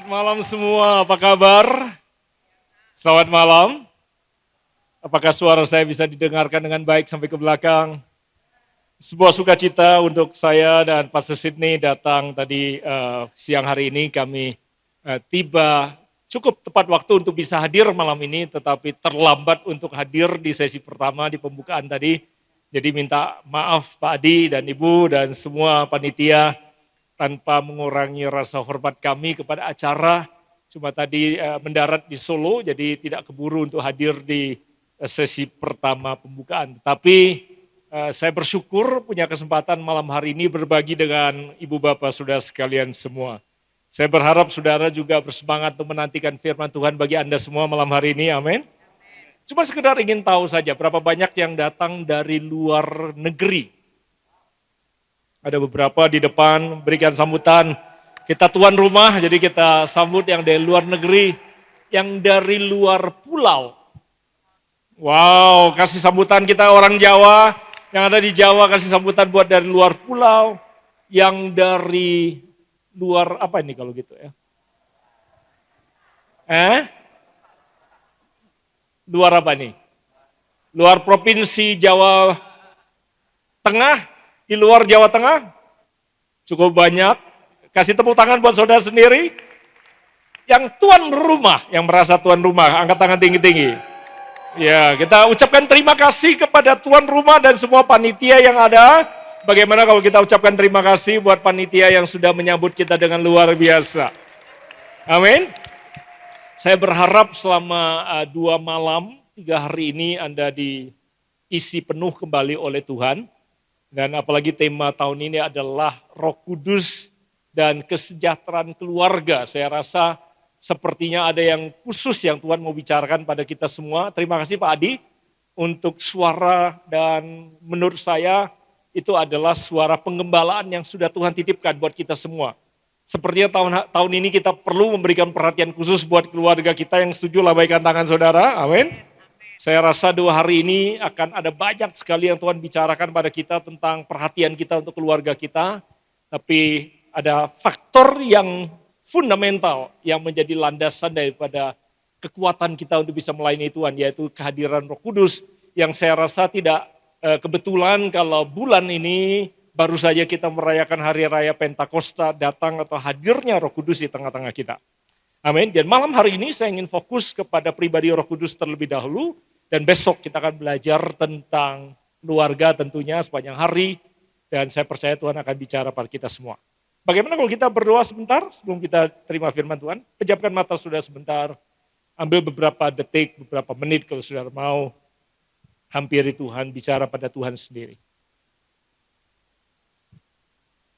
Selamat malam semua, apa kabar? Selamat malam. Apakah suara saya bisa didengarkan dengan baik sampai ke belakang? Sebuah sukacita untuk saya dan Pastor Sidney datang tadi siang hari ini. Kami tiba cukup tepat waktu untuk bisa hadir malam ini, tetapi terlambat untuk hadir di sesi pertama di pembukaan tadi. Jadi minta maaf Pak Adi dan Ibu dan semua panitia tanpa mengurangi rasa hormat kami kepada acara. Cuma tadi mendarat di Solo, jadi tidak keburu untuk hadir di sesi pertama pembukaan. Tapi saya bersyukur punya kesempatan malam hari ini berbagi dengan Ibu Bapak Saudara sekalian semua. Saya berharap saudara juga bersemangat untuk menantikan firman Tuhan bagi Anda semua malam hari ini, amin. Cuma sekedar ingin tahu saja berapa banyak yang datang dari luar negeri. Ada beberapa di depan berikan sambutan. Kita tuan rumah, jadi kita sambut yang dari luar negeri, yang dari luar pulau. Wow, kasih sambutan kita orang Jawa, yang ada di Jawa kasih sambutan buat dari luar pulau, yang dari luar apa ini kalau gitu ya? Luar apa nih? Luar provinsi Jawa Tengah, di luar Jawa Tengah, cukup banyak. Kasih tepuk tangan buat saudara sendiri. Yang tuan rumah, yang merasa tuan rumah, angkat tangan tinggi-tinggi. Ya, kita ucapkan terima kasih kepada tuan rumah dan semua panitia yang ada. Bagaimana kalau kita ucapkan terima kasih buat panitia yang sudah menyambut kita dengan luar biasa. Amin. Saya berharap selama 2 malam, 3 hari ini Anda diisi penuh kembali oleh Tuhan. Dan apalagi tema tahun ini adalah Roh Kudus dan kesejahteraan keluarga. Saya rasa sepertinya ada yang khusus yang Tuhan mau bicarakan pada kita semua. Terima kasih Pak Adi untuk suara dan menurut saya itu adalah suara penggembalaan yang sudah Tuhan titipkan buat kita semua. Sepertinya tahun ini kita perlu memberikan perhatian khusus buat keluarga kita. Yang setuju lambaikan tangan saudara, amin. Saya rasa 2 hari ini akan ada banyak sekali yang Tuhan bicarakan pada kita tentang perhatian kita untuk keluarga kita. Tapi ada faktor yang fundamental yang menjadi landasan daripada kekuatan kita untuk bisa melayani Tuhan, yaitu kehadiran Roh Kudus yang saya rasa tidak kebetulan kalau bulan ini baru saja kita merayakan Hari Raya Pentakosta datang atau hadirnya Roh Kudus di tengah-tengah kita. Amin. Dan malam hari ini saya ingin fokus kepada pribadi Roh Kudus terlebih dahulu dan besok kita akan belajar tentang keluarga tentunya sepanjang hari dan saya percaya Tuhan akan bicara pada kita semua. Bagaimana kalau kita berdoa sebentar sebelum kita terima firman Tuhan? Pejamkan mata saudara sebentar, ambil beberapa detik, beberapa menit kalau saudara mau hampiri Tuhan, bicara pada Tuhan sendiri.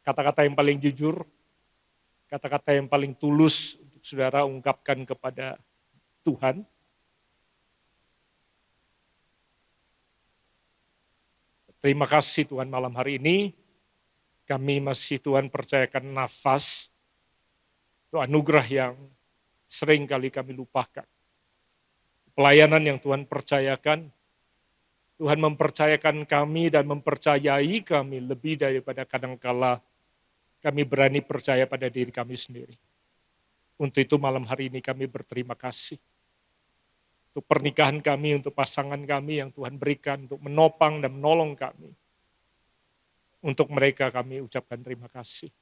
Kata-kata yang paling jujur, kata-kata yang paling tulus untuk saudara ungkapkan kepada Tuhan. Terima kasih Tuhan malam hari ini. Kami masih Tuhan percayakan nafas, itu anugerah yang sering kali kami lupakan. Pelayanan yang Tuhan percayakan, Tuhan mempercayakan kami dan mempercayai kami lebih daripada kadangkala kami berani percaya pada diri kami sendiri. Untuk itu malam hari ini kami berterima kasih. Untuk pernikahan kami, untuk pasangan kami yang Tuhan berikan, untuk menopang dan menolong kami. Untuk mereka kami ucapkan terima kasih.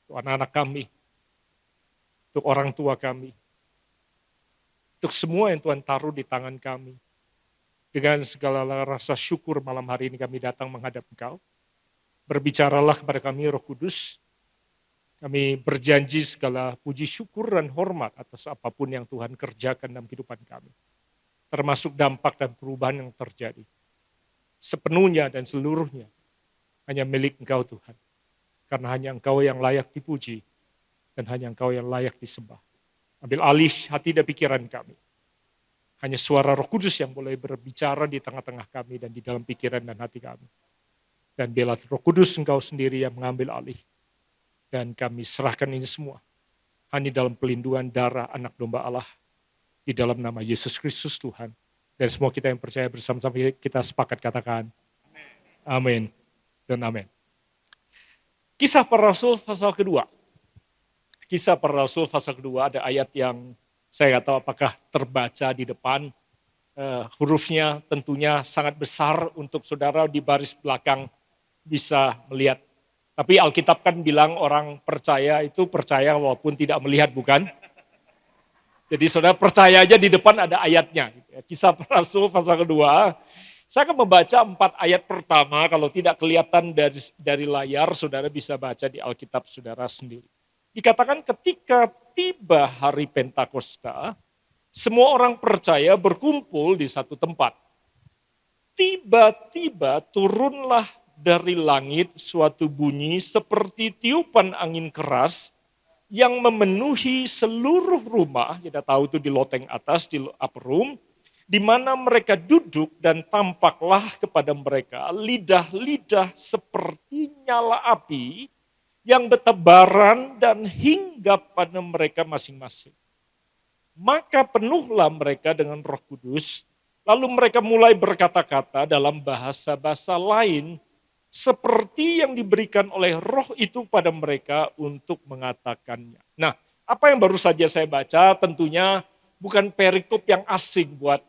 Untuk anak-anak kami, untuk orang tua kami, untuk semua yang Tuhan taruh di tangan kami. Dengan segala rasa syukur malam hari ini kami datang menghadap Engkau. Berbicaralah kepada kami Roh Kudus. Kami berjanji segala puji syukur dan hormat atas apapun yang Tuhan kerjakan dalam kehidupan kami. Termasuk dampak dan perubahan yang terjadi. Sepenuhnya dan seluruhnya hanya milik Engkau Tuhan. Karena hanya Engkau yang layak dipuji dan hanya Engkau yang layak disembah. Ambil alih hati dan pikiran kami. Hanya suara Roh Kudus yang boleh berbicara di tengah-tengah kami dan di dalam pikiran dan hati kami. Dan biarlah Roh Kudus Engkau sendiri yang mengambil alih. Dan kami serahkan ini semua hanya dalam pelindungan darah anak domba Allah. Di dalam nama Yesus Kristus Tuhan. Dan semua kita yang percaya bersama-sama kita sepakat katakan. Amin. Dan amin. Kisah para Rasul pasal kedua. Kisah Para Rasul pasal kedua ada ayat yang saya nggak tahu apakah terbaca di depan. Hurufnya tentunya sangat besar untuk saudara di baris belakang bisa melihat. Tapi Alkitab kan bilang orang percaya itu percaya walaupun tidak melihat, bukan? Jadi saudara percaya aja di depan ada ayatnya. Kisah Para Rasul pasal kedua. Saya akan membaca 4 ayat pertama, kalau tidak kelihatan dari layar, saudara bisa baca di Alkitab saudara sendiri. Dikatakan ketika tiba hari Pentakosta, semua orang percaya berkumpul di satu tempat. Tiba-tiba turunlah dari langit suatu bunyi seperti tiupan angin keras yang memenuhi seluruh rumah, kita tahu itu di loteng atas, di upper room, di mana mereka duduk dan tampaklah kepada mereka lidah-lidah seperti nyala api yang bertebaran dan hinggap pada mereka masing-masing. Maka penuhlah mereka dengan Roh Kudus, lalu mereka mulai berkata-kata dalam bahasa-bahasa lain seperti yang diberikan oleh Roh itu pada mereka untuk mengatakannya. Nah, apa yang baru saja saya baca tentunya bukan perikop yang asing buat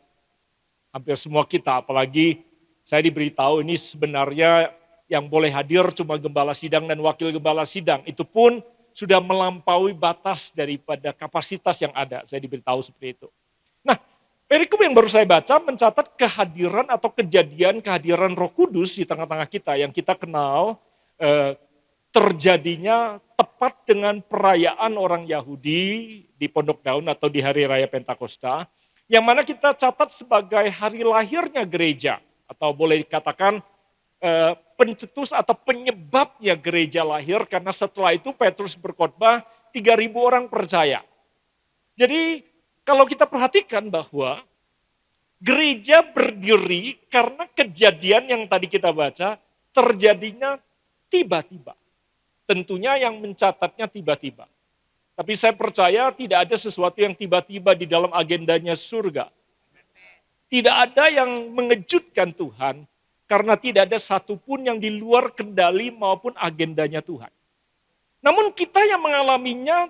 hampir semua kita, apalagi saya diberitahu ini sebenarnya yang boleh hadir cuma gembala sidang dan wakil gembala sidang. Itu pun sudah melampaui batas daripada kapasitas yang ada. Saya diberitahu seperti itu. Nah, perikop yang baru saya baca mencatat kehadiran atau kehadiran Roh Kudus di tengah-tengah kita yang kita kenal terjadinya tepat dengan perayaan orang Yahudi di Pondok Daun atau di Hari Raya Pentakosta, yang mana kita catat sebagai hari lahirnya gereja, atau boleh dikatakan pencetus atau penyebabnya gereja lahir, karena setelah itu Petrus berkhotbah 3.000 orang percaya. Jadi kalau kita perhatikan bahwa gereja berdiri karena kejadian yang tadi kita baca terjadinya tiba-tiba. Tentunya yang mencatatnya tiba-tiba. Tapi saya percaya tidak ada sesuatu yang tiba-tiba di dalam agendanya surga. Tidak ada yang mengejutkan Tuhan, karena tidak ada satupun yang di luar kendali maupun agendanya Tuhan. Namun kita yang mengalaminya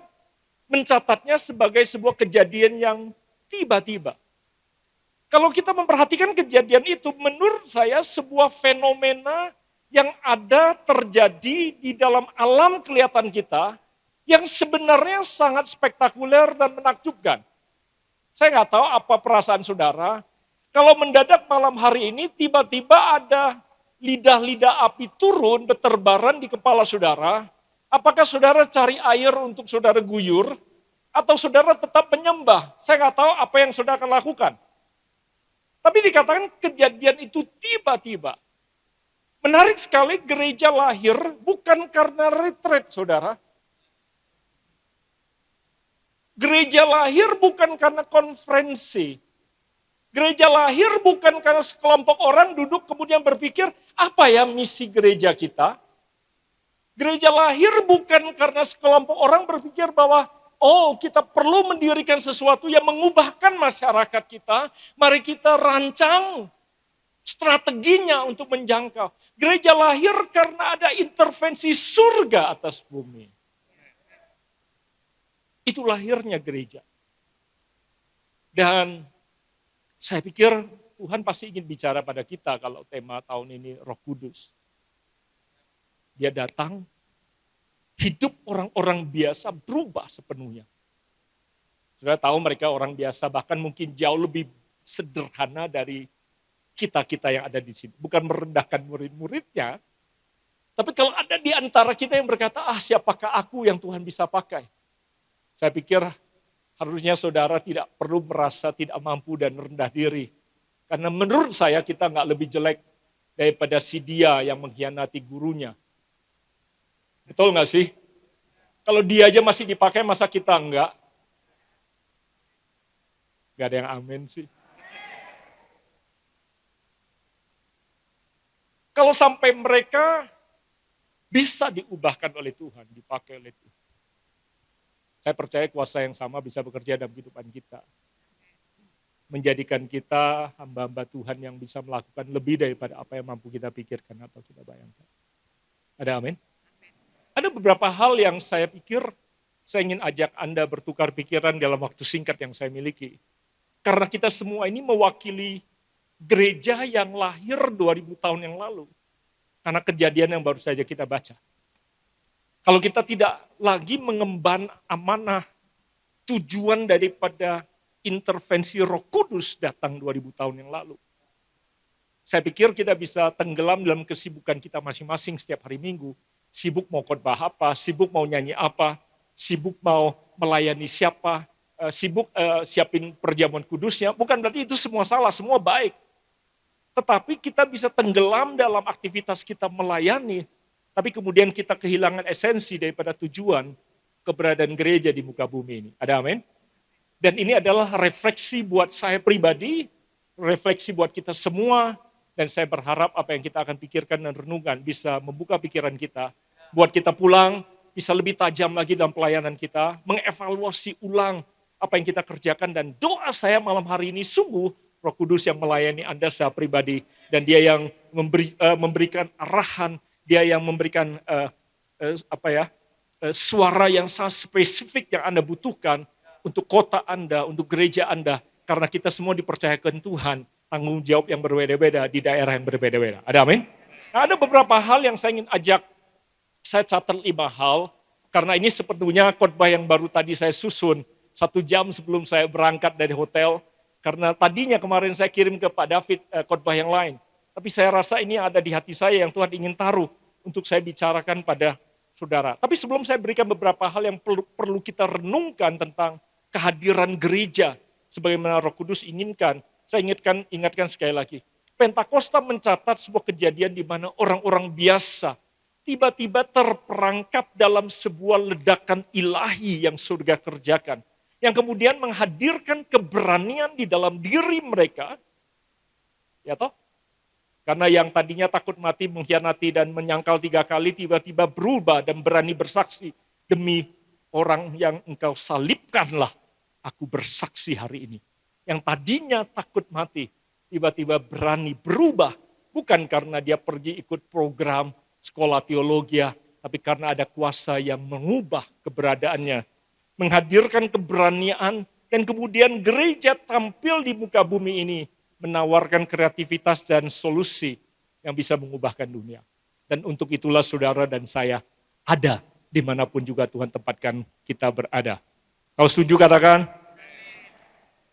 mencatatnya sebagai sebuah kejadian yang tiba-tiba. Kalau kita memperhatikan kejadian itu, menurut saya sebuah fenomena yang ada terjadi di dalam alam kelihatan kita, yang sebenarnya sangat spektakuler dan menakjubkan. Saya nggak tahu apa perasaan saudara, kalau mendadak malam hari ini tiba-tiba ada lidah-lidah api turun berterbaran di kepala saudara, apakah saudara cari air untuk saudara guyur, atau saudara tetap menyembah? Saya nggak tahu apa yang saudara akan lakukan. Tapi dikatakan kejadian itu tiba-tiba. Menarik sekali, gereja lahir bukan karena retret saudara. Gereja lahir bukan karena konferensi. Gereja lahir bukan karena sekelompok orang duduk kemudian berpikir, apa ya misi gereja kita? Gereja lahir bukan karena sekelompok orang berpikir bahwa, oh kita perlu mendirikan sesuatu yang mengubahkan masyarakat kita, mari kita rancang strateginya untuk menjangkau. Gereja lahir karena ada intervensi surga atas bumi. Itu lahirnya gereja. Dan saya pikir Tuhan pasti ingin bicara pada kita kalau tema tahun ini Roh Kudus. Dia datang, hidup orang-orang biasa berubah sepenuhnya. Sudah tahu mereka orang biasa, bahkan mungkin jauh lebih sederhana dari kita-kita yang ada di sini. Bukan merendahkan murid-muridnya, tapi kalau ada di antara kita yang berkata, siapakah aku yang Tuhan bisa pakai? Saya pikir harusnya saudara tidak perlu merasa tidak mampu dan rendah diri. Karena menurut saya kita nggak lebih jelek daripada si dia yang mengkhianati gurunya. Betul nggak sih? Kalau dia aja masih dipakai, masa kita enggak? Gak ada yang amin sih. Kalau sampai mereka bisa diubahkan oleh Tuhan, dipakai oleh Tuhan. Saya percaya kuasa yang sama bisa bekerja dalam kehidupan kita. Menjadikan kita hamba-hamba Tuhan yang bisa melakukan lebih daripada apa yang mampu kita pikirkan atau kita bayangkan. Ada amin? Ada beberapa hal yang saya pikir saya ingin ajak Anda bertukar pikiran dalam waktu singkat yang saya miliki. Karena kita semua ini mewakili gereja yang lahir 2000 tahun yang lalu. Karena kejadian yang baru saja kita baca. Kalau kita tidak lagi mengemban amanah tujuan daripada intervensi Roh Kudus datang 2000 tahun yang lalu. Saya pikir kita bisa tenggelam dalam kesibukan kita masing-masing setiap hari Minggu. Sibuk mau khotbah apa, sibuk mau nyanyi apa, sibuk mau melayani siapa, sibuk siapin perjamuan kudusnya. Bukan berarti itu semua salah, semua baik. Tetapi kita bisa tenggelam dalam aktivitas kita melayani, tapi kemudian kita kehilangan esensi daripada tujuan keberadaan gereja di muka bumi ini. Ada amin? Dan ini adalah refleksi buat saya pribadi, refleksi buat kita semua, dan saya berharap apa yang kita akan pikirkan dan renungkan bisa membuka pikiran kita, buat kita pulang, bisa lebih tajam lagi dalam pelayanan kita, mengevaluasi ulang apa yang kita kerjakan, dan doa saya malam hari ini sungguh Roh Kudus yang melayani Anda secara pribadi, dan Dia yang memberikan arahan, Dia yang memberikan suara yang sangat spesifik yang Anda butuhkan untuk kota Anda, untuk gereja Anda, karena kita semua dipercayakan Tuhan tanggung jawab yang berbeda-beda di daerah yang berbeda-beda. Ada amin? Nah, ada beberapa hal yang saya ingin ajak, saya catat 5 hal, karena ini sepenuhnya khotbah yang baru tadi saya susun 1 jam sebelum saya berangkat dari hotel. Karena tadinya kemarin saya kirim ke Pak David khotbah yang lain. Tapi saya rasa ini ada di hati saya yang Tuhan ingin taruh untuk saya bicarakan pada saudara. Tapi sebelum saya berikan beberapa hal yang perlu kita renungkan tentang kehadiran gereja sebagaimana Roh Kudus inginkan, saya ingatkan sekali lagi. Pentakosta mencatat sebuah kejadian di mana orang-orang biasa tiba-tiba terperangkap dalam sebuah ledakan ilahi yang surga kerjakan, yang kemudian menghadirkan keberanian di dalam diri mereka, ya toh? Karena yang tadinya takut mati, mengkhianati dan menyangkal 3 kali, tiba-tiba berubah dan berani bersaksi, demi orang yang engkau salibkanlah, aku bersaksi hari ini. Yang tadinya takut mati, tiba-tiba berani berubah, bukan karena dia pergi ikut program sekolah teologi, tapi karena ada kuasa yang mengubah keberadaannya, menghadirkan keberanian, dan kemudian gereja tampil di muka bumi ini, menawarkan kreativitas dan solusi yang bisa mengubahkan dunia. Dan untuk itulah saudara dan saya ada dimanapun juga Tuhan tempatkan kita berada. Kalau setuju katakan?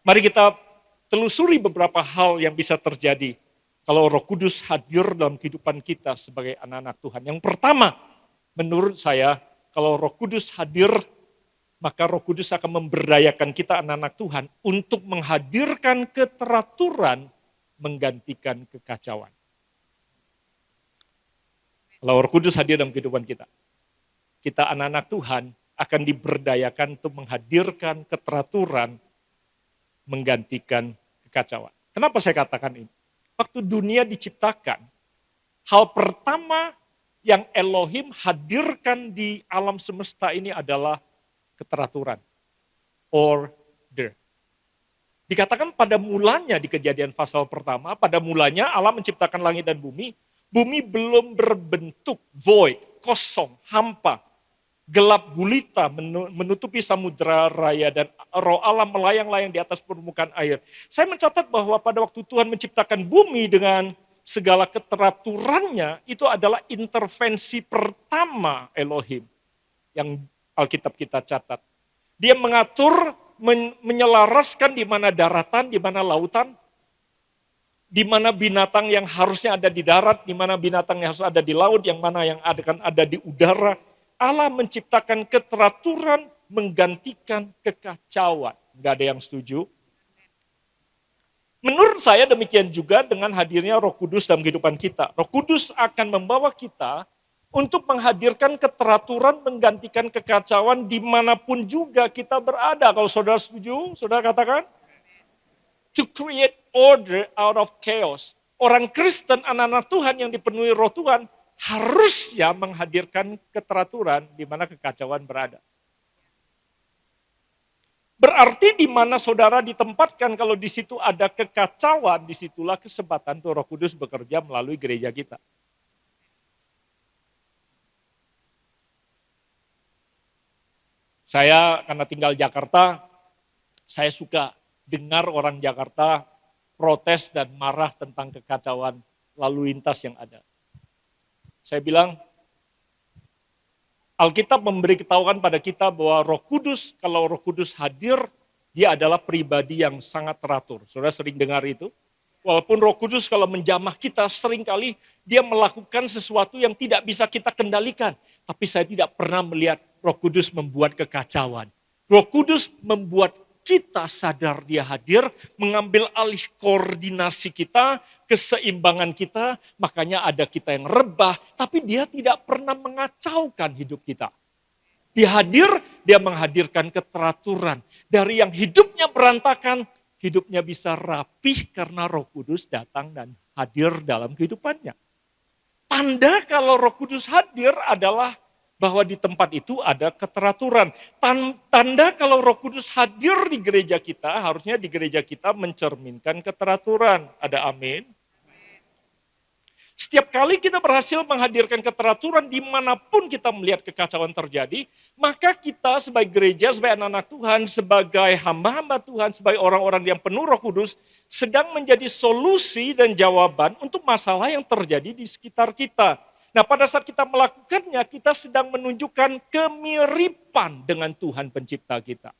Mari kita telusuri beberapa hal yang bisa terjadi kalau Roh Kudus hadir dalam kehidupan kita sebagai anak-anak Tuhan. Yang pertama, menurut saya, kalau Roh Kudus hadir, maka Roh Kudus akan memberdayakan kita anak-anak Tuhan untuk menghadirkan keteraturan menggantikan kekacauan. Kalau Roh Kudus hadir dalam kehidupan kita anak-anak Tuhan akan diberdayakan untuk menghadirkan keteraturan menggantikan kekacauan. Kenapa saya katakan ini? Waktu dunia diciptakan, hal pertama yang Elohim hadirkan di alam semesta ini adalah keteraturan, order. Dikatakan pada mulanya di Kejadian pasal pertama, pada mulanya Allah menciptakan langit dan bumi belum berbentuk, void, kosong, hampa, gelap gulita menutupi samudera raya dan roh Allah melayang-layang di atas permukaan air. Saya mencatat bahwa pada waktu Tuhan menciptakan bumi dengan segala keteraturannya, itu adalah intervensi pertama Elohim yang Alkitab kita catat. Dia mengatur, menyelaraskan di mana daratan, di mana lautan, di mana binatang yang harusnya ada di darat, di mana binatang yang harus ada di laut, yang mana yang akan ada di udara. Allah menciptakan keteraturan menggantikan kekacauan. Gak ada yang setuju? Menurut saya demikian juga dengan hadirnya Roh Kudus dalam kehidupan kita. Roh Kudus akan membawa kita untuk menghadirkan keteraturan menggantikan kekacauan dimanapun juga kita berada. Kalau saudara setuju, saudara katakan. To create order out of chaos. Orang Kristen, anak-anak Tuhan yang dipenuhi roh Tuhan, harusnya menghadirkan keteraturan di mana kekacauan berada. Berarti di mana saudara ditempatkan, kalau di situ ada kekacauan, disitulah kesempatan Roh Kudus bekerja melalui gereja kita. Saya karena tinggal Jakarta, saya suka dengar orang Jakarta protes dan marah tentang kekacauan lalu lintas yang ada. Saya bilang, Alkitab memberitahukan pada kita bahwa Roh Kudus, kalau Roh Kudus hadir, dia adalah pribadi yang sangat teratur. Saudara sering dengar itu? Walaupun Roh Kudus kalau menjamah kita seringkali dia melakukan sesuatu yang tidak bisa kita kendalikan. Tapi saya tidak pernah melihat Roh Kudus membuat kekacauan. Roh Kudus membuat kita sadar dia hadir, mengambil alih koordinasi kita, keseimbangan kita, makanya ada kita yang rebah, tapi dia tidak pernah mengacaukan hidup kita. Dia hadir, dia menghadirkan keteraturan. Dari yang hidupnya berantakan, hidupnya bisa rapih karena Roh Kudus datang dan hadir dalam kehidupannya. Tanda kalau Roh Kudus hadir adalah bahwa di tempat itu ada keteraturan. Tanda kalau Roh Kudus hadir di gereja kita, harusnya di gereja kita mencerminkan keteraturan. Ada amin? Setiap kali kita berhasil menghadirkan keteraturan dimanapun kita melihat kekacauan terjadi, maka kita sebagai gereja, sebagai anak-anak Tuhan, sebagai hamba-hamba Tuhan, sebagai orang-orang yang penuh Roh Kudus, sedang menjadi solusi dan jawaban untuk masalah yang terjadi di sekitar kita. Nah, pada saat kita melakukannya, kita sedang menunjukkan kemiripan dengan Tuhan pencipta kita.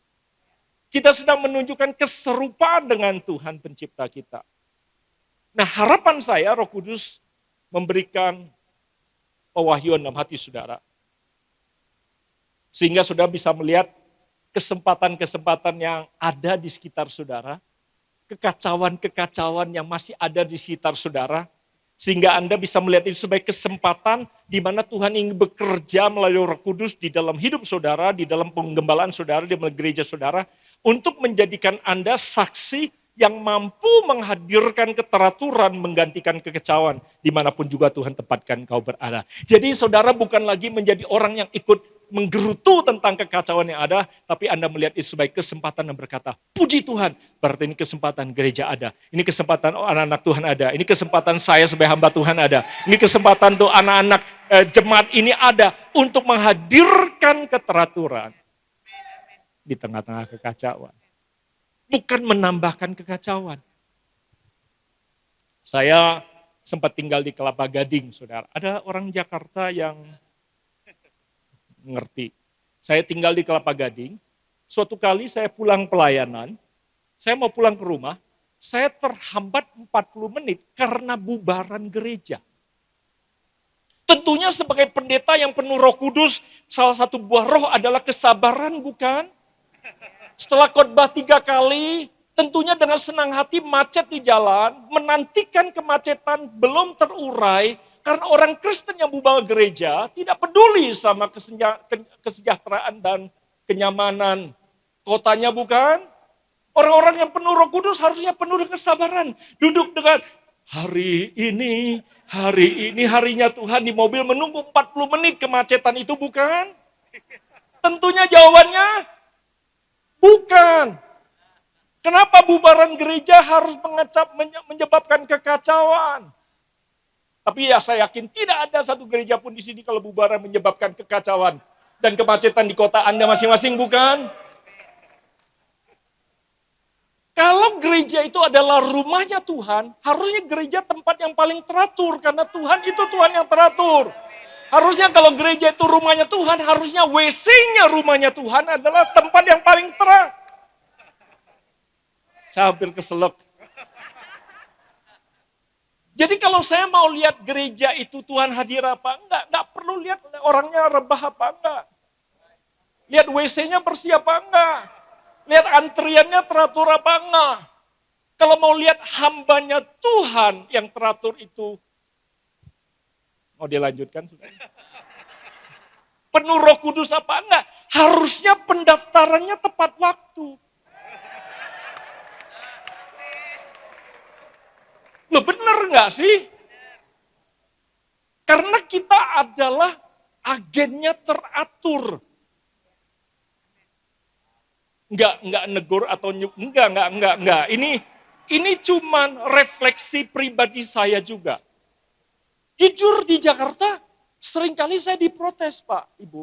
Kita sedang menunjukkan keserupaan dengan Tuhan pencipta kita. Nah, harapan saya Roh Kudus memberikan pewahyuan dalam hati saudara. Sehingga saudara bisa melihat kesempatan-kesempatan yang ada di sekitar saudara. Kekacauan-kekacauan yang masih ada di sekitar saudara. Sehingga Anda bisa melihat itu sebagai kesempatan di mana Tuhan ingin bekerja melalui Roh Kudus di dalam hidup saudara, di dalam penggembalaan saudara, di dalam gereja saudara, untuk menjadikan Anda saksi yang mampu menghadirkan keteraturan, menggantikan kekacauan, dimanapun juga Tuhan tempatkan kau berada. Jadi saudara bukan lagi menjadi orang yang ikut menggerutu tentang kekacauan yang ada, tapi Anda melihat itu sebagai kesempatan dan berkata, puji Tuhan, berarti ini kesempatan gereja ada, ini kesempatan anak-anak Tuhan ada, ini kesempatan saya sebagai hamba Tuhan ada, ini kesempatan tuh anak-anak jemaat ini ada untuk menghadirkan keteraturan di tengah-tengah kekacauan. Bukan menambahkan kekacauan. Saya sempat tinggal di Kelapa Gading, saudara. Ada orang Jakarta yang ngerti. Saya tinggal di Kelapa Gading, suatu kali saya pulang pelayanan, saya mau pulang ke rumah, saya terhambat 40 menit karena bubaran gereja. Tentunya sebagai pendeta yang penuh Roh Kudus, salah satu buah roh adalah kesabaran, bukan? Setelah khotbah 3 kali, tentunya dengan senang hati macet di jalan, menantikan kemacetan belum terurai, karena orang Kristen yang bubar gereja tidak peduli sama kesejahteraan dan kenyamanan kotanya, bukan? Orang-orang yang penuh Roh Kudus harusnya penuh dengan kesabaran. Duduk dengan hari ini harinya Tuhan di mobil menunggu 40 menit kemacetan itu, bukan? Tentunya jawabannya bukan. Kenapa bubaran gereja harus menyebabkan kekacauan? Tapi ya saya yakin tidak ada satu gereja pun di sini kalau bubaran menyebabkan kekacauan dan kemacetan di kota Anda masing-masing, bukan? Kalau gereja itu adalah rumahnya Tuhan, harusnya gereja tempat yang paling teratur karena Tuhan itu Tuhan yang teratur. Harusnya kalau gereja itu rumahnya Tuhan, harusnya WC-nya rumahnya Tuhan adalah tempat yang paling terang. Saya hampir keselak. Jadi kalau saya mau lihat gereja itu Tuhan hadir apa enggak perlu lihat orangnya rebah apa enggak. Lihat WC-nya bersih apa enggak. Lihat antriannya teratur apa enggak. Kalau mau lihat hambanya Tuhan yang teratur itu, mau dilanjutkan sudah? Penuh Roh Kudus apa enggak? Harusnya pendaftarannya tepat waktu. Loh bener enggak sih? Karena kita adalah agennya teratur. Enggak negur atau enggak. Ini cuman refleksi pribadi saya juga. Jujur di Jakarta, seringkali saya diprotes Pak, Ibu.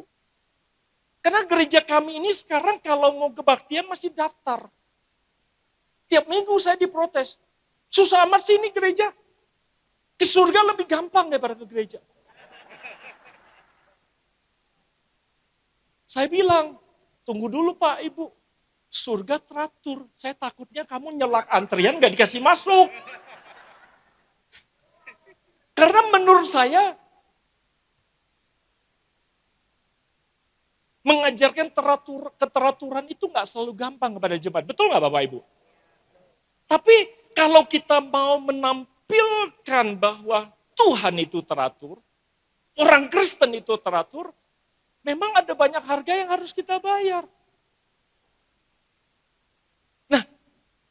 Karena gereja kami ini sekarang kalau mau kebaktian masih daftar. Tiap minggu saya diprotes. Susah amat sih ini gereja. Ke surga lebih gampang daripada ke gereja. Saya bilang, tunggu dulu Pak Ibu. Surga teratur. Saya takutnya kamu nyelak antrian gak dikasih masuk. Karena menurut saya, mengajarkan keteraturan itu gak selalu gampang kepada jemaat. Betul gak Bapak Ibu? Tapi kalau kita mau menampilkan bahwa Tuhan itu teratur, orang Kristen itu teratur, memang ada banyak harga yang harus kita bayar. Nah,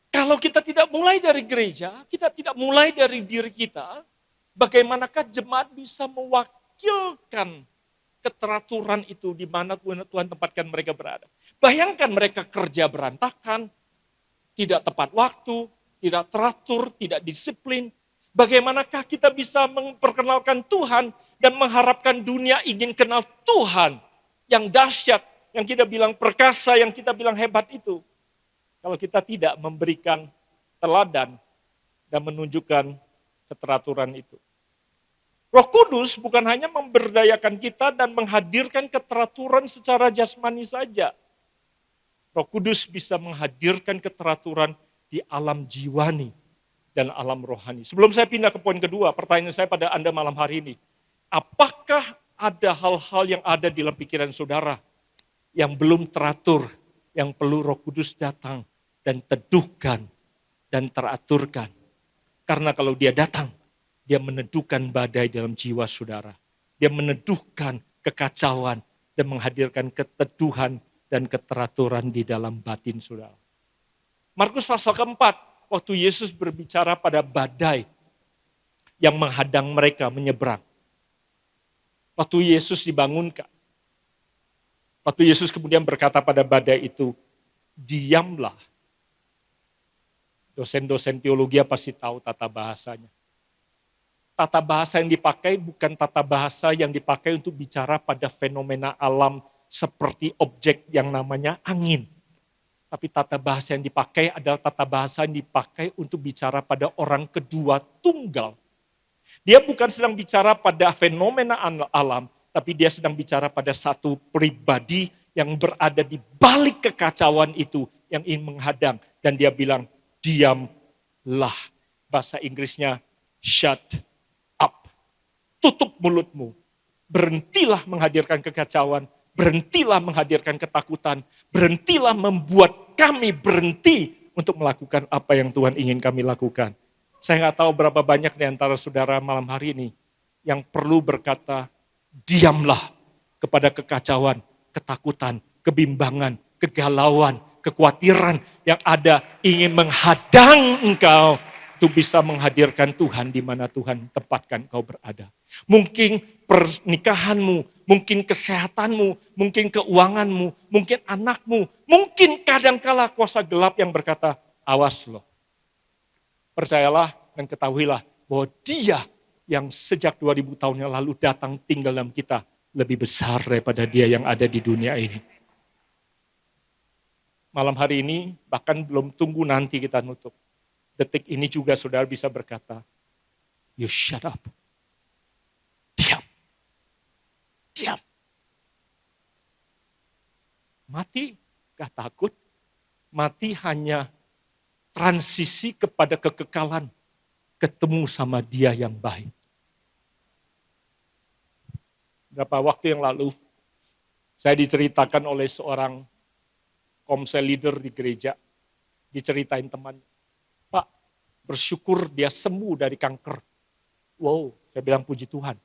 kalau kita tidak mulai dari gereja, kita tidak mulai dari diri kita, bagaimanakah jemaat bisa mewakilkan keteraturan itu di mana Tuhan tempatkan mereka berada. Bayangkan mereka kerja berantakan, tidak tepat waktu, tidak teratur, tidak disiplin. Bagaimanakah kita bisa memperkenalkan Tuhan dan mengharapkan dunia ingin kenal Tuhan yang dahsyat, yang kita bilang perkasa, yang kita bilang hebat itu. Kalau kita tidak memberikan teladan dan menunjukkan keteraturan itu. Roh Kudus bukan hanya memberdayakan kita dan menghadirkan keteraturan secara jasmani saja. Roh Kudus bisa menghadirkan keteraturan di alam jiwani dan alam rohani. Sebelum saya pindah ke poin kedua, pertanyaan saya pada Anda malam hari ini. Apakah ada hal-hal yang ada di dalam pikiran saudara yang belum teratur, yang perlu Roh Kudus datang dan teduhkan dan teraturkan? Karena kalau dia datang, dia meneduhkan badai dalam jiwa saudara. Dia meneduhkan kekacauan dan menghadirkan keteduhan dan keteraturan di dalam batin saudara. Markus pasal keempat, waktu Yesus berbicara pada badai yang menghadang mereka menyeberang. Waktu Yesus dibangunkan. Waktu Yesus kemudian berkata pada badai itu, diamlah. Dosen-dosen teologi pasti tahu tata bahasanya. Tata bahasa yang dipakai bukan tata bahasa yang dipakai untuk bicara pada fenomena alam seperti objek yang namanya angin. Tapi tata bahasa yang dipakai adalah tata bahasa yang dipakai untuk bicara pada orang kedua tunggal. Dia bukan sedang bicara pada fenomena alam, tapi dia sedang bicara pada satu pribadi yang berada di balik kekacauan itu yang ingin menghadang. Dan dia bilang, diamlah. Bahasa Inggrisnya, shut up. Tutup mulutmu. Berhentilah menghadirkan kekacauan. Berhentilah menghadirkan ketakutan. Berhentilah membuat kami berhenti untuk melakukan apa yang Tuhan ingin kami lakukan. Saya nggak tahu berapa banyak di antara saudara malam hari ini yang perlu berkata, diamlah kepada kekacauan, ketakutan, kebimbangan, kegalauan, kekhawatiran yang ada ingin menghadang engkau untuk bisa menghadirkan Tuhan di mana Tuhan tempatkan engkau berada. Mungkin pernikahanmu, mungkin kesehatanmu, mungkin keuanganmu, mungkin anakmu, mungkin kadangkala kuasa gelap yang berkata, awas loh. Percayalah dan ketahuilah bahwa dia yang sejak 2000 tahun yang lalu datang tinggal dalam kita lebih besar daripada dia yang ada di dunia ini. Malam hari ini, bahkan belum tunggu nanti kita nutup. Detik ini juga saudara bisa berkata, you shut up. Diam. Diam. Mati gak takut. Mati hanya transisi kepada kekekalan. Ketemu sama dia yang baik. Beberapa waktu yang lalu, saya diceritakan oleh seorang komsel leader di gereja. Diceritain teman. Pak, bersyukur dia sembuh dari kanker. Wow, saya bilang puji Tuhan.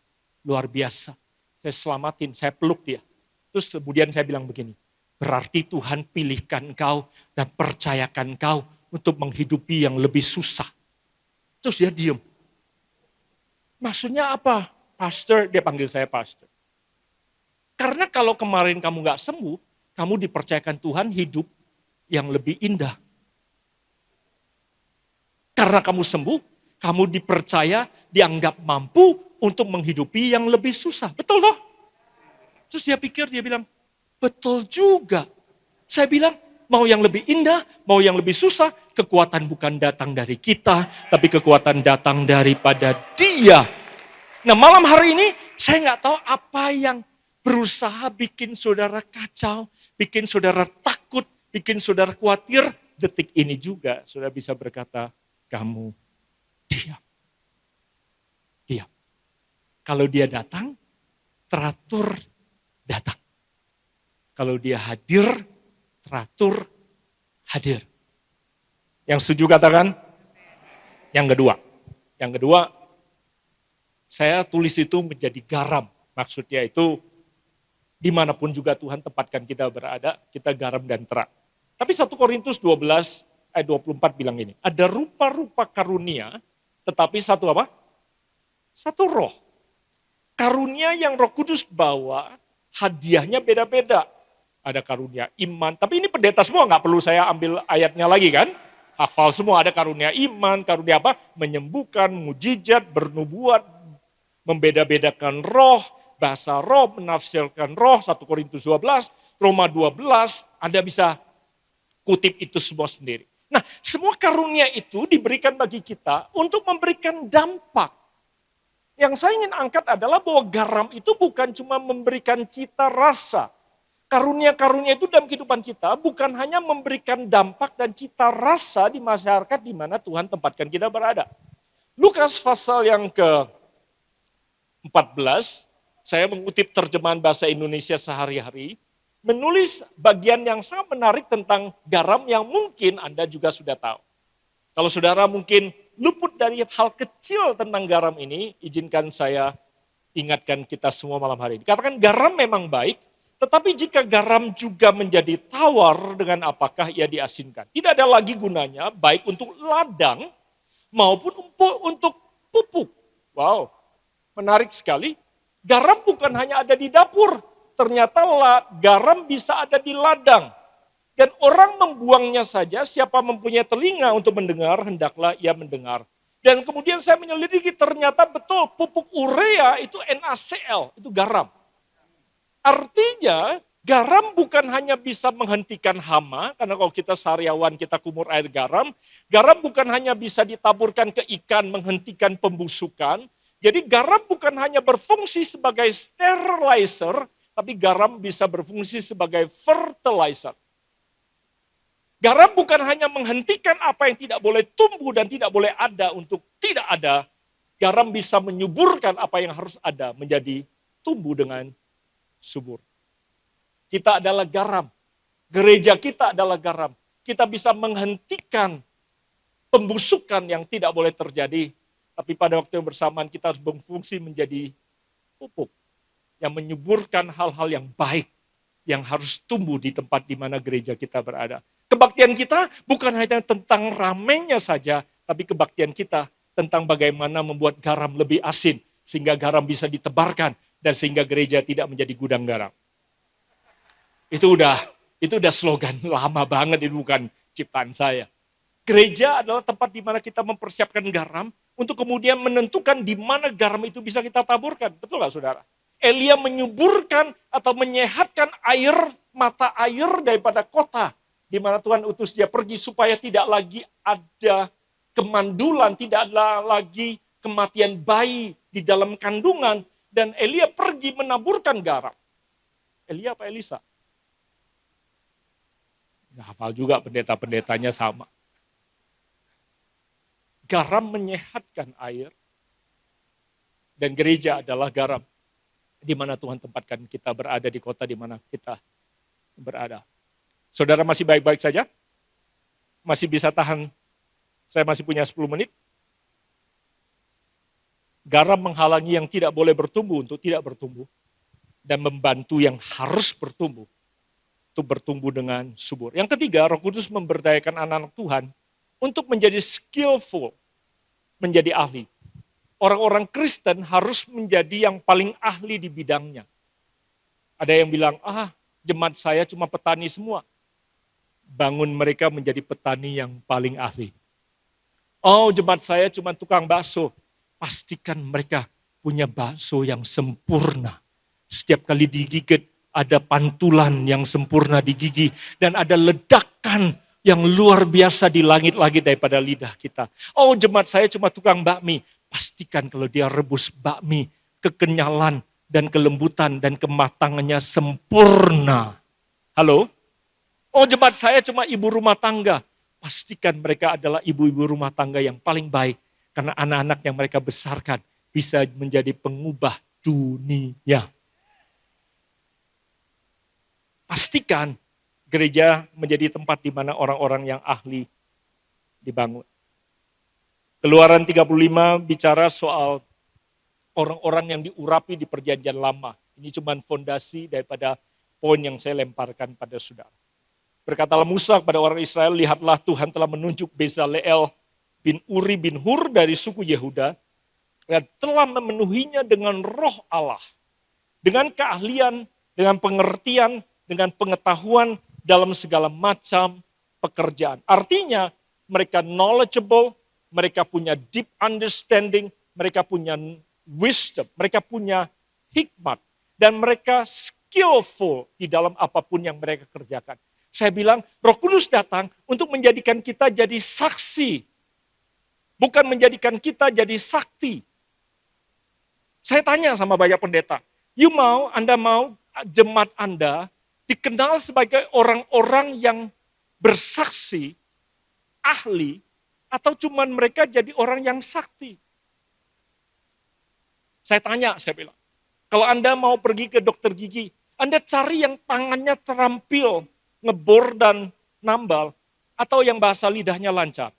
Luar biasa. Saya selamatin, saya peluk dia. Terus kemudian saya bilang begini. Berarti Tuhan pilihkan engkau dan percayakan engkau untuk menghidupi yang lebih susah. Terus dia diem. Maksudnya apa? Pastor, dia panggil saya pastor. Karena kalau kemarin kamu gak sembuh, kamu dipercayakan Tuhan hidup yang lebih indah. Karena kamu sembuh, kamu dipercaya, dianggap mampu untuk menghidupi yang lebih susah. Betul toh? Terus dia pikir, dia bilang, betul juga. Saya bilang, mau yang lebih indah, mau yang lebih susah, kekuatan bukan datang dari kita, tapi kekuatan datang daripada Dia. Nah, malam hari ini saya nggak tahu apa yang berusaha bikin saudara kacau, bikin saudara takut, bikin saudara khawatir. Detik ini juga saudara bisa berkata, kamu diam. Diam. Kalau Dia datang, teratur datang. Kalau Dia hadir, teratur hadir. Yang setuju katakan? Yang kedua, saya tulis itu menjadi garam. Maksudnya itu dimanapun juga Tuhan tempatkan kita berada, kita garam dan terang. Tapi 1 Korintus 12 ayat 24 bilang ini, ada rupa-rupa karunia, tetapi satu apa? Satu roh. Karunia yang Roh Kudus bawa, hadiahnya beda-beda. Ada karunia iman, tapi ini pendeta semua, nggak perlu saya ambil ayatnya lagi kan? Hafal semua, ada karunia iman, karunia apa? Menyembuhkan, mujizat, bernubuat, membeda-bedakan roh, bahasa roh, menafsirkan roh, 1 Korintus 12, Roma 12, Anda bisa kutip itu semua sendiri. Nah, semua karunia itu diberikan bagi kita untuk memberikan dampak. Yang saya ingin angkat adalah bahwa garam itu bukan cuma memberikan cita rasa. Karunia-karunia itu dalam kehidupan kita bukan hanya memberikan dampak dan cita rasa di masyarakat di mana Tuhan tempatkan kita berada. Lukas pasal yang ke-14, saya mengutip terjemahan bahasa Indonesia sehari-hari, menulis bagian yang sangat menarik tentang garam yang mungkin Anda juga sudah tahu. Kalau saudara mungkin luput dari hal kecil tentang garam ini, izinkan saya ingatkan kita semua malam hari ini. Katakan garam memang baik, tetapi jika garam juga menjadi tawar dengan apakah ia diasinkan. Tidak ada lagi gunanya baik untuk ladang maupun untuk pupuk. Wow, menarik sekali. Garam bukan hanya ada di dapur, ternyata garam bisa ada di ladang. Dan orang membuangnya saja, siapa mempunyai telinga untuk mendengar, hendaklah ia mendengar. Dan kemudian saya menyelidiki, ternyata betul pupuk urea itu NaCl, itu garam. Artinya garam bukan hanya bisa menghentikan hama, karena kalau kita sariawan kita kumur air garam bukan hanya bisa ditaburkan ke ikan menghentikan pembusukan. Jadi garam bukan hanya berfungsi sebagai sterilizer, tapi garam bisa berfungsi sebagai fertilizer. Garam bukan hanya menghentikan apa yang tidak boleh tumbuh dan tidak boleh ada untuk tidak ada. Garam bisa menyuburkan apa yang harus ada menjadi tumbuh dengan subur. Kita adalah garam. Gereja kita adalah garam. Kita bisa menghentikan pembusukan yang tidak boleh terjadi. Tapi pada waktu yang bersamaan kita harus berfungsi menjadi pupuk. Yang menyuburkan hal-hal yang baik. Yang harus tumbuh di tempat di mana gereja kita berada. Kebaktian kita bukan hanya tentang ramenya saja. Tapi kebaktian kita tentang bagaimana membuat garam lebih asin. Sehingga garam bisa ditebarkan. Dan sehingga gereja tidak menjadi gudang garam. Itu udah slogan lama banget, itu bukan ciptaan saya. Gereja adalah tempat di mana kita mempersiapkan garam untuk kemudian menentukan di mana garam itu bisa kita taburkan. Betul nggak saudara? Elia menyuburkan atau menyehatkan mata air daripada kota di mana Tuhan utus dia pergi supaya tidak lagi ada kemandulan, tidak ada lagi kematian bayi di dalam kandungan. Dan Elia pergi menaburkan garam. Elia apa Elisa? Nggak hafal juga, pendeta-pendetanya sama. Garam menyehatkan air. Dan gereja adalah garam. Di mana Tuhan tempatkan kita berada, di kota di mana kita berada. Saudara masih baik-baik saja? Masih bisa tahan? Saya masih punya 10 menit. Garam menghalangi yang tidak boleh bertumbuh untuk tidak bertumbuh. Dan membantu yang harus bertumbuh untuk bertumbuh dengan subur. Yang ketiga, Roh Kudus memberdayakan anak-anak Tuhan untuk menjadi skillful, menjadi ahli. Orang-orang Kristen harus menjadi yang paling ahli di bidangnya. Ada yang bilang, jemaat saya cuma petani semua. Bangun mereka menjadi petani yang paling ahli. Oh, jemaat saya cuma tukang bakso. Pastikan mereka punya bakso yang sempurna. Setiap kali digigit, ada pantulan yang sempurna di gigi, dan ada ledakan yang luar biasa di langit-langit daripada lidah kita. Oh, jemaat, saya cuma tukang bakmi. Pastikan kalau dia rebus bakmi, kekenyalan dan kelembutan dan kematangannya sempurna. Halo? Oh, jemaat, saya cuma ibu rumah tangga. Pastikan mereka adalah ibu-ibu rumah tangga yang paling baik. Karena anak-anak yang mereka besarkan bisa menjadi pengubah dunia. Pastikan gereja menjadi tempat di mana orang-orang yang ahli dibangun. Keluaran 35 bicara soal orang-orang yang diurapi di perjanjian lama. Ini cuma fondasi daripada poin yang saya lemparkan pada saudara. Berkatalah Musa kepada orang Israel, lihatlah Tuhan telah menunjuk Bezaleel bin Uri bin Hur dari suku Yehuda, dan telah memenuhinya dengan roh Allah, dengan keahlian, dengan pengertian, dengan pengetahuan dalam segala macam pekerjaan. Artinya mereka knowledgeable, mereka punya deep understanding, mereka punya wisdom, mereka punya hikmat, dan mereka skillful di dalam apapun yang mereka kerjakan. Saya bilang, Roh Kudus datang untuk menjadikan kita jadi saksi, bukan menjadikan kita jadi sakti. Saya tanya sama banyak pendeta, Anda mau jemaat Anda dikenal sebagai orang-orang yang bersaksi, ahli, atau cuman mereka jadi orang yang sakti? Saya tanya, saya bilang, kalau Anda mau pergi ke dokter gigi, Anda cari yang tangannya terampil, ngebor dan nambal, atau yang bahasa lidahnya lancar?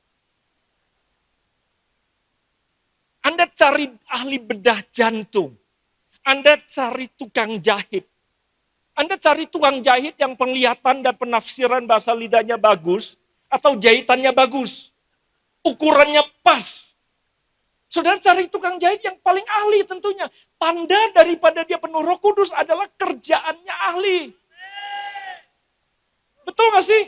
Anda cari ahli bedah jantung, Anda cari tukang jahit, Anda cari tukang jahit yang penglihatan dan penafsiran bahasa lidahnya bagus, atau jahitannya bagus, ukurannya pas. Saudara cari tukang jahit yang paling ahli tentunya. Tanda daripada dia penuh Roh Kudus adalah kerjaannya ahli. Betul gak sih?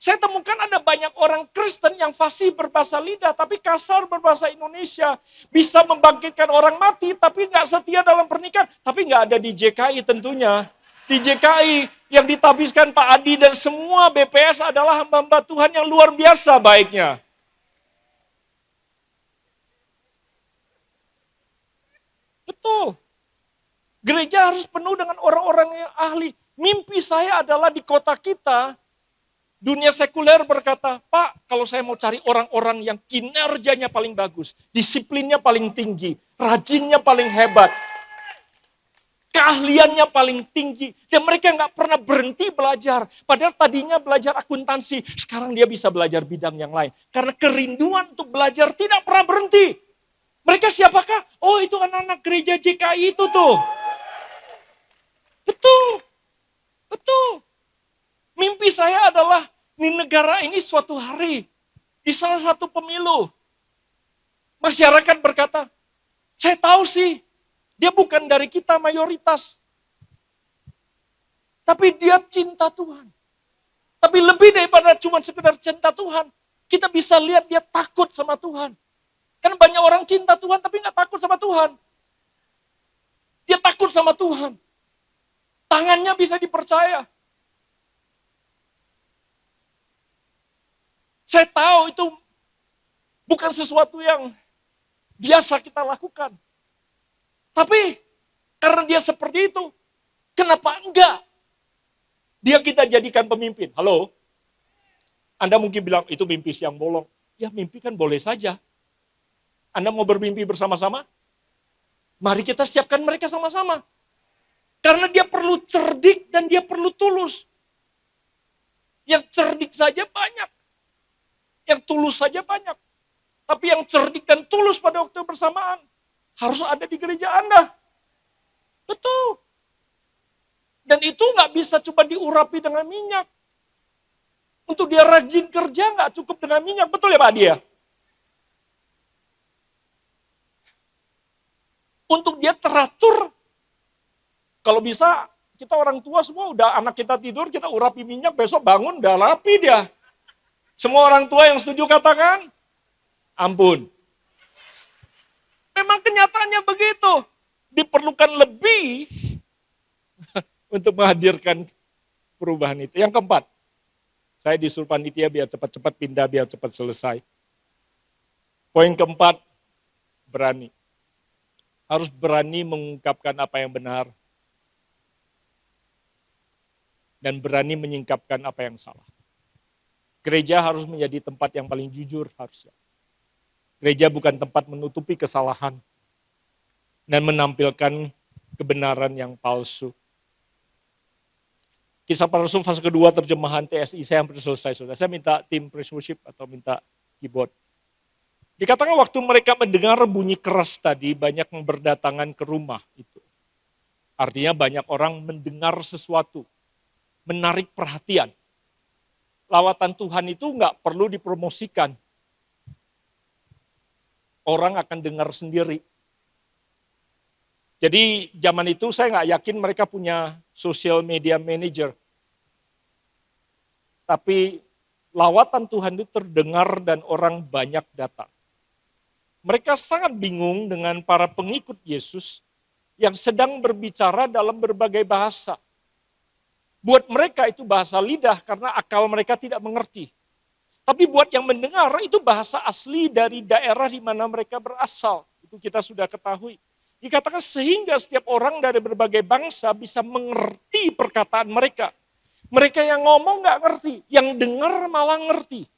Saya temukan ada banyak orang Kristen yang fasih berbahasa lidah, tapi kasar berbahasa Indonesia. Bisa membangkitkan orang mati, tapi gak setia dalam pernikahan. Tapi gak ada di JKI tentunya. Di JKI yang ditabiskan Pak Adi dan semua BPS adalah hamba-hamba Tuhan yang luar biasa baiknya. Betul. Gereja harus penuh dengan orang-orang yang ahli. Mimpi saya adalah di kota kita, dunia sekuler berkata, Pak, kalau saya mau cari orang-orang yang kinerjanya paling bagus, disiplinnya paling tinggi, rajinnya paling hebat, keahliannya paling tinggi, dan mereka nggak pernah berhenti belajar. Padahal tadinya belajar akuntansi, sekarang dia bisa belajar bidang yang lain. Karena kerinduan untuk belajar tidak pernah berhenti. Mereka siapakah? Oh, itu anak-anak gereja JKI itu tuh. Betul. Betul. Mimpi saya adalah di negara ini suatu hari, di salah satu pemilu, masyarakat berkata, saya tahu sih, dia bukan dari kita mayoritas. Tapi dia cinta Tuhan. Tapi lebih daripada cuma sekedar cinta Tuhan, kita bisa lihat dia takut sama Tuhan. Kan banyak orang cinta Tuhan tapi nggak takut sama Tuhan. Dia takut sama Tuhan. Tangannya bisa dipercaya. Saya tahu itu bukan sesuatu yang biasa kita lakukan. Tapi karena dia seperti itu, kenapa enggak dia kita jadikan pemimpin? Halo? Anda mungkin bilang, itu mimpi siang bolong. Ya mimpi kan boleh saja. Anda mau bermimpi bersama-sama? Mari kita siapkan mereka sama-sama. Karena dia perlu cerdik dan dia perlu tulus. Yang cerdik saja banyak. Yang tulus saja banyak. Tapi yang cerdik dan tulus pada waktu bersamaan harus ada di gereja Anda. Betul. Dan itu nggak bisa cuma diurapi dengan minyak. Untuk dia rajin kerja nggak cukup dengan minyak. Betul ya Pak Adi ya? Untuk dia teratur. Kalau bisa kita orang tua semua udah anak kita tidur, kita urapi minyak, besok bangun udah rapi dia. Semua orang tua yang setuju katakan, ampun. Memang kenyataannya begitu. Diperlukan lebih untuk menghadirkan perubahan itu. Yang keempat, saya disuruh panitia biar cepat-cepat pindah, biar cepat selesai. Poin keempat, berani. Harus berani mengungkapkan apa yang benar. Dan berani menyingkapkan apa yang salah. Gereja harus menjadi tempat yang paling jujur harusnya. Gereja bukan tempat menutupi kesalahan dan menampilkan kebenaran yang palsu. Kisah para Rasul fase kedua terjemahan TSI, saya hampir selesai. Saudara. Saya minta tim praise worship atau minta keyboard. Dikatakan waktu mereka mendengar bunyi keras tadi, banyak yang berdatangan ke rumah itu. Artinya banyak orang mendengar sesuatu, menarik perhatian. Lawatan Tuhan itu nggak perlu dipromosikan. Orang akan dengar sendiri. Jadi zaman itu saya nggak yakin mereka punya social media manager. Tapi lawatan Tuhan itu terdengar dan orang banyak datang. Mereka sangat bingung dengan para pengikut Yesus yang sedang berbicara dalam berbagai bahasa. Buat mereka itu bahasa lidah karena akal mereka tidak mengerti. Tapi buat yang mendengar itu bahasa asli dari daerah di mana mereka berasal. Itu kita sudah ketahui. Dikatakan sehingga setiap orang dari berbagai bangsa bisa mengerti perkataan mereka. Mereka yang ngomong nggak ngerti, yang dengar malah ngerti.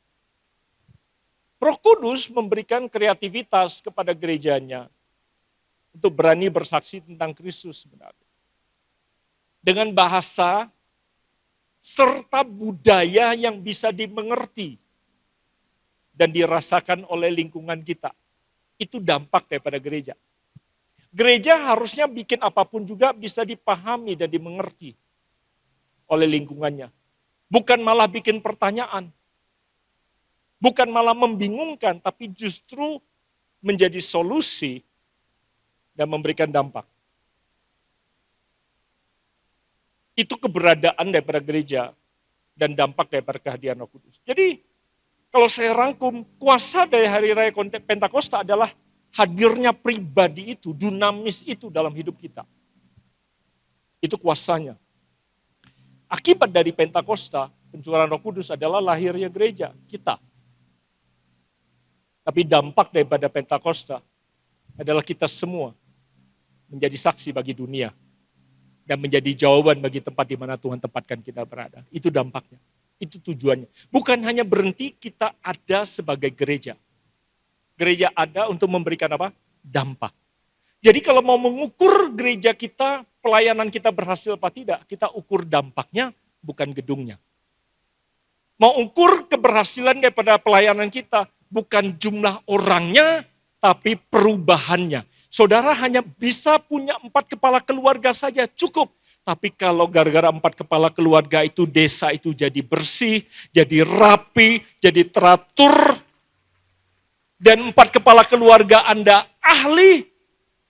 Roh Kudus memberikan kreativitas kepada gerejanya untuk berani bersaksi tentang Kristus sebenarnya. Dengan bahasa serta budaya yang bisa dimengerti dan dirasakan oleh lingkungan kita. Itu dampak daripada gereja. Gereja harusnya bikin apapun juga bisa dipahami dan dimengerti oleh lingkungannya. Bukan malah bikin pertanyaan. Bukan malah membingungkan, tapi justru menjadi solusi dan memberikan dampak. Itu keberadaan daripada gereja dan dampak daripada kehadiran Roh Kudus. Jadi kalau saya rangkum, kuasa dari Hari Raya Pentakosta adalah hadirnya pribadi itu, dinamis itu dalam hidup kita. Itu kuasanya. Akibat dari Pentakosta, pencurahan Roh Kudus adalah lahirnya gereja, kita. Tapi dampak daripada Pentakosta adalah kita semua menjadi saksi bagi dunia. Dan menjadi jawaban bagi tempat di mana Tuhan tempatkan kita berada. Itu dampaknya, itu tujuannya. Bukan hanya berhenti kita ada sebagai gereja. Gereja ada untuk memberikan apa? Dampak. Jadi kalau mau mengukur gereja kita, pelayanan kita berhasil apa tidak, kita ukur dampaknya, bukan gedungnya. Mau ukur keberhasilan daripada pelayanan kita, bukan jumlah orangnya, tapi perubahannya. Saudara hanya bisa punya 4 kepala keluarga saja, cukup. Tapi kalau gara-gara 4 kepala keluarga itu, desa itu jadi bersih, jadi rapi, jadi teratur, dan 4 kepala keluarga Anda ahli,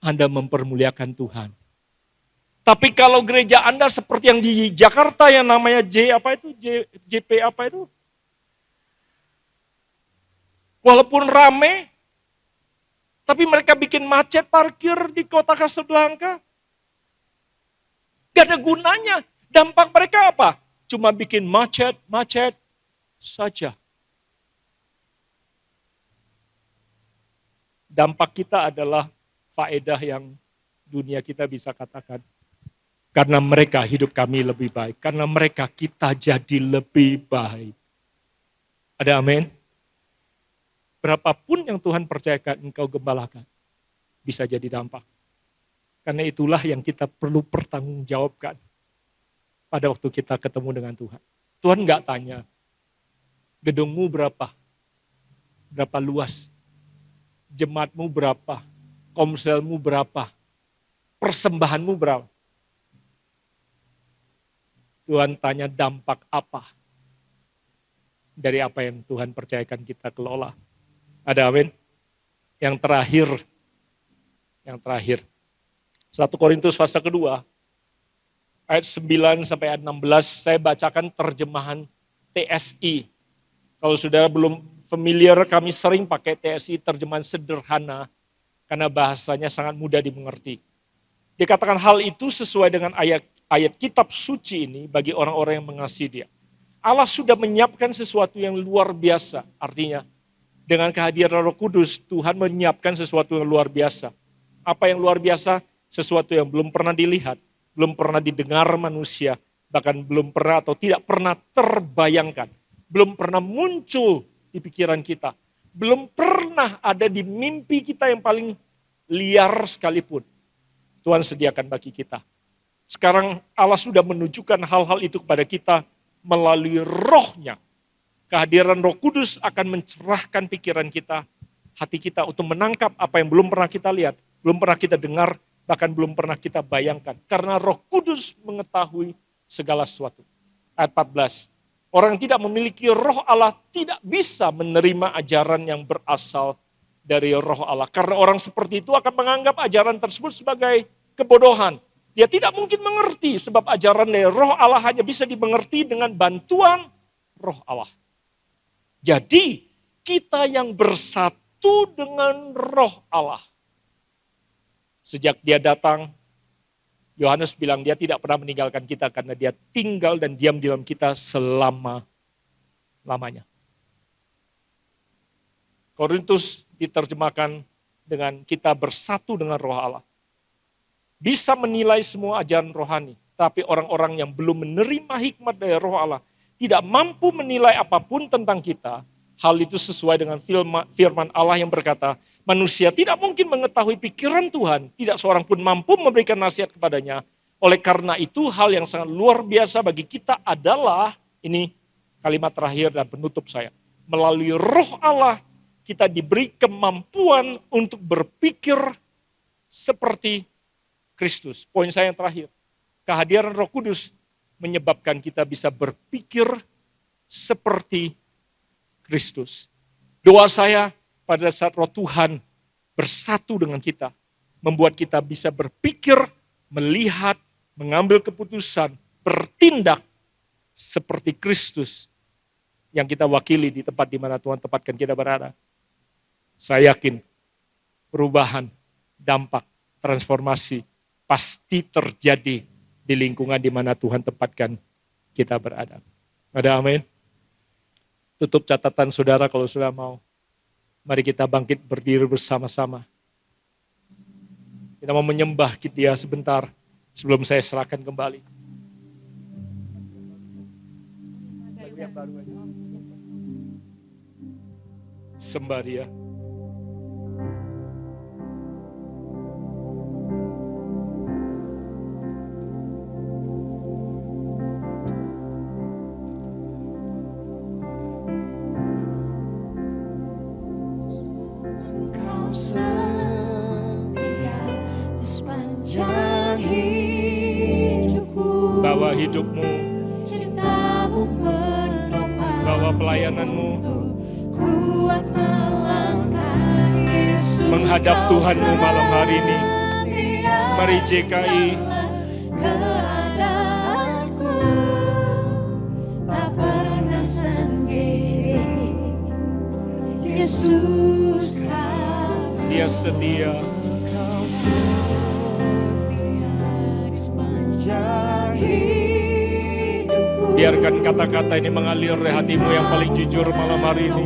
Anda mempermuliakan Tuhan. Tapi kalau gereja Anda seperti yang di Jakarta yang namanya JP apa itu? Walaupun rame, tapi mereka bikin macet parkir di kota Casablanca. Gak ada gunanya. Dampak mereka apa? Cuma bikin macet saja. Dampak kita adalah faedah yang dunia kita bisa katakan. Karena mereka hidup kami lebih baik. Karena mereka kita jadi lebih baik. Ada amin? Berapapun yang Tuhan percayakan engkau gembalakan, bisa jadi dampak. Karena itulah yang kita perlu pertanggungjawabkan pada waktu kita ketemu dengan Tuhan. Tuhan nggak tanya, gedungmu berapa? Berapa luas? Jemaatmu berapa? Komselmu berapa? Persembahanmu berapa? Tuhan tanya dampak apa dari apa yang Tuhan percayakan kita kelola. Ada amin? Yang terakhir. 1 Korintus pasal kedua, ayat 9 sampai ayat 16, saya bacakan terjemahan TSI. Kalau saudara belum familiar, kami sering pakai TSI, terjemahan sederhana, karena bahasanya sangat mudah dimengerti. Dikatakan hal itu sesuai dengan ayat ayat kitab suci ini bagi orang-orang yang mengasihi Dia. Allah sudah menyiapkan sesuatu yang luar biasa. Artinya, dengan kehadiran Roh Kudus, Tuhan menyiapkan sesuatu yang luar biasa. Apa yang luar biasa? Sesuatu yang belum pernah dilihat, belum pernah didengar manusia, bahkan belum pernah atau tidak pernah terbayangkan, belum pernah muncul di pikiran kita, belum pernah ada di mimpi kita yang paling liar sekalipun. Tuhan sediakan bagi kita. Sekarang Allah sudah menunjukkan hal-hal itu kepada kita melalui Roh-Nya. Kehadiran Roh Kudus akan mencerahkan pikiran kita, hati kita untuk menangkap apa yang belum pernah kita lihat, belum pernah kita dengar, bahkan belum pernah kita bayangkan. Karena Roh Kudus mengetahui segala sesuatu. Ayat 14. Orang yang tidak memiliki Roh Allah tidak bisa menerima ajaran yang berasal dari Roh Allah. Karena orang seperti itu akan menganggap ajaran tersebut sebagai kebodohan. Dia tidak mungkin mengerti sebab ajaran dari Roh Allah hanya bisa dimengerti dengan bantuan Roh Allah. Jadi kita yang bersatu dengan Roh Allah. Sejak Dia datang, Yohanes bilang dia tidak pernah meninggalkan kita karena Dia tinggal dan diam di dalam kita selama-lamanya. Korintus diterjemahkan dengan kita bersatu dengan Roh Allah. Bisa menilai semua ajaran rohani, tapi orang-orang yang belum menerima hikmat dari Roh Allah tidak mampu menilai apapun tentang kita. Hal itu sesuai dengan firman Allah yang berkata, manusia tidak mungkin mengetahui pikiran Tuhan, tidak seorang pun mampu memberikan nasihat kepadanya. Oleh karena itu hal yang sangat luar biasa bagi kita adalah, ini kalimat terakhir dan penutup saya, melalui Roh Allah kita diberi kemampuan untuk berpikir seperti Kristus. Poin saya yang terakhir, kehadiran Roh Kudus menyebabkan kita bisa berpikir seperti Kristus. Doa saya pada saat Roh Tuhan bersatu dengan kita, membuat kita bisa berpikir, melihat, mengambil keputusan, bertindak seperti Kristus yang kita wakili di tempat di mana Tuhan tempatkan kita berada. Saya yakin perubahan, dampak, transformasi pasti terjadi di lingkungan di mana Tuhan tempatkan kita berada. Ada amin? Tutup catatan saudara kalau sudah mau. Mari kita bangkit berdiri bersama-sama. Kita mau menyembah Dia sebentar sebelum saya serahkan kembali. Sembah Dia. Bawa hidupmu, bawa pelayananmu, menghadap Tuhanmu malam hari ini. Mari JKI, Dia setia. Biarkan kata-kata ini mengalir dari hatimu yang paling jujur malam hari ini.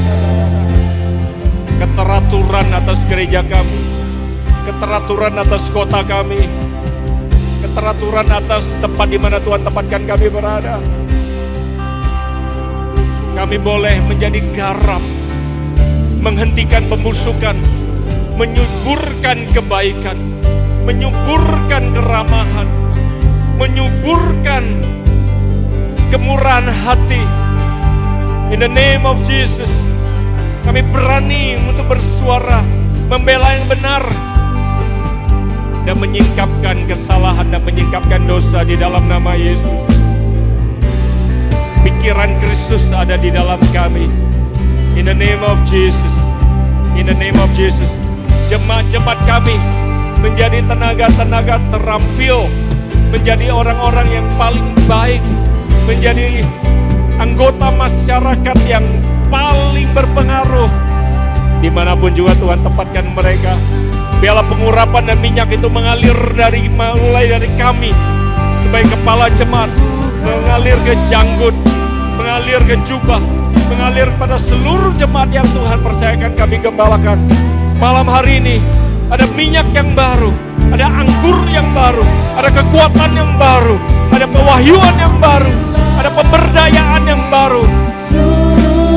Keteraturan atas gereja kami, keteraturan atas kota kami, keteraturan atas tempat di mana Tuhan tempatkan kami berada. Kami boleh menjadi garam, menghentikan pembusukan, menyuburkan kebaikan, menyuburkan keramahan, menyuburkan kemurahan hati. In the name of Jesus, kami berani untuk bersuara, membela yang benar, dan menyingkapkan kesalahan dan menyingkapkan dosa di dalam nama Yesus. Pikiran Kristus ada di dalam kami. In the name of Jesus, in the name of Jesus, jemaat-jemaat kami menjadi tenaga-tenaga terampil, menjadi orang-orang yang paling baik, menjadi anggota masyarakat yang paling berpengaruh dimanapun juga Tuhan tempatkan mereka. Biarlah pengurapan dan minyak itu mengalir mulai dari kami sebagai kepala jemaat, mengalir ke janggut, mengalir ke jubah, mengalir pada seluruh jemaat yang Tuhan percayakan kami gembalakan. Malam hari ini ada minyak yang baru, ada anggur yang baru, ada kekuatan yang baru, ada pewahyuan yang baru, ada pemberdayaan yang baru.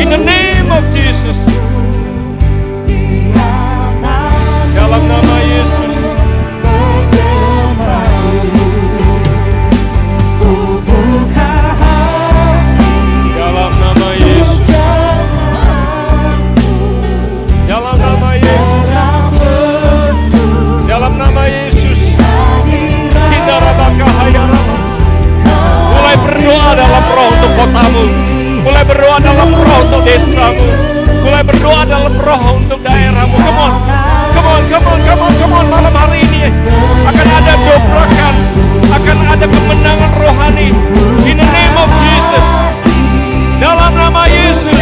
In the name of Jesus. Dalam nama Yesus. Dalam nama Yesus. Dalam nama Yesus. Dalam nama Yesus. Mulai berdoa dalam roh untuk kotamu. Mulai berdoa dalam roh untuk desamu. Mulai berdoa dalam roh untuk daerahmu. Come on. Malam hari ini akan ada dobrakan, akan ada kemenangan rohani. In the name of Jesus. Dalam nama Yesus.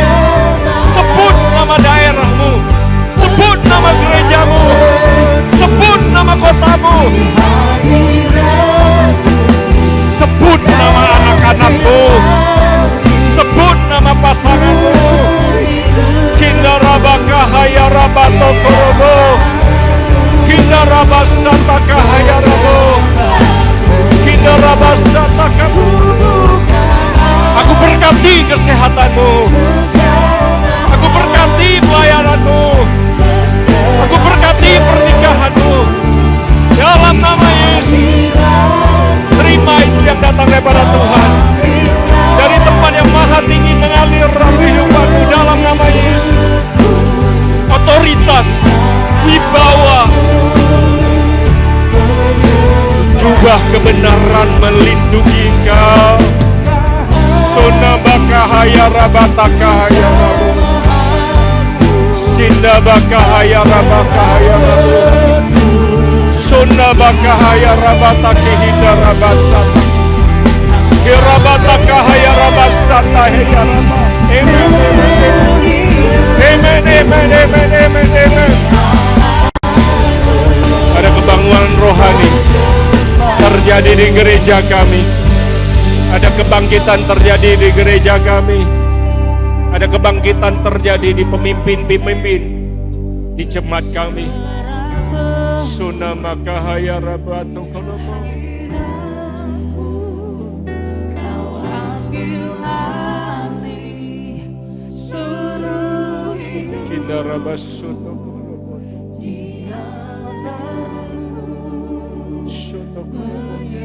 Sebut nama daerahmu. Sebut nama gerejamu. Sebut nama kotamu. Sebut nama anak-anakmu. Sebut nama pasanganmu. Kinda rabaka haya rabato korobo. Kinda rabasata kahaya rabo. Kinda rabasata kamu. Aku berkati kesehatanmu. Aku berkati pelayananmu. Aku berkati pernikahanmu. Dalam nama Yesus. Terima itu yang datang daripada Tuhan. Dari tempat yang maha tinggi mengalir kehidupanmu dalam nama Yesus. Otoritas, wibawa, jubah kebenaran melindungi kau. Sona bakahaya rabatakahaya rabu. Sinda bakahaya rabakahaya rabu. Sona bakahaya rabatakehida rabasata. Kirabatakahaya rabasata heya rabah. Amen. Ada kebangunan rohani terjadi di gereja kami. Ada kebangkitan terjadi di gereja kami. Ada kebangkitan terjadi di pemimpin-pemimpin di jemaat kami. Sunama kahaya rabatu konomo. Kinda rabasuto konomo. Suto konomo.